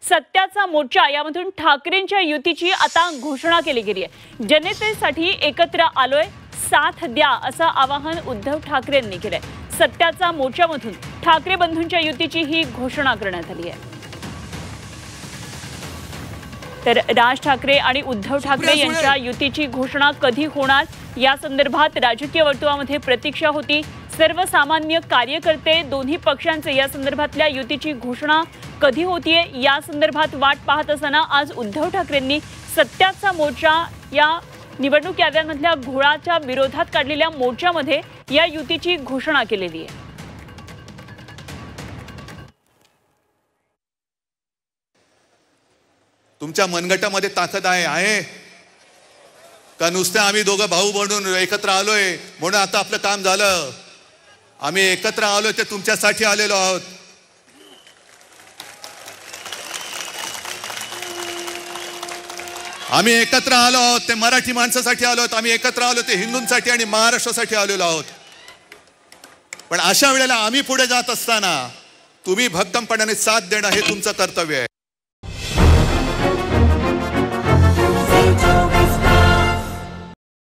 सत्याचा मोर्चा यामधून ठाकरेंच्या युतीची आता घोषणा केली गेली आहे। जनतेसाठी एकत्र आलोय, साथ द्या असं आवाहन उद्धव ठाकरेंनी केलंय। सत्याचा मोर्चामधून ठाकरे बंधूंच्या युतीची ही घोषणा करण्यात आली आहे। तर राज ठाकरे आणि उद्धव ठाकरे यांच्या युतीची घोषणा कधी होणार या संदर्भात राजकीय वर्तुळामध्ये प्रतीक्षा होती। सर्वसामान्य कार्यकर्ते दोन्ही पक्षांचे या संदर्भातल्या युतीची घोषणा कधी होतीये या संदर्भात वाट पाहत असताना आज उद्धव ठाकरेंनी सत्याचा मोर्चा या निवडणूक याद्यांमधल्या घोळाच्या विरोधात काढलेल्या मोर्चामध्ये या युतीची घोषणा केलेली आहे। तुमच्या मनगटामध्ये ताकद आहे का नुसते आम्ही दोघं भाऊ बनून एकत्र आलोय म्हणून आता आपलं काम झालं? आम्ही एकत्र आलोय ते तुमच्यासाठी आलेलो आहोत। आम्ही एकत्र आलो आहोत ते मराठी माणसासाठी आलो आहोत, आम्ही एकत्र आलो ते हिंदूंसाठी आणि महाराष्ट्रासाठी आलेलो आहोत। पण अशा वेळेला आम्ही पुढे जात असताना तुम्ही भक्कमपणाने साथ देणं हे तुमचं कर्तव्य आहे।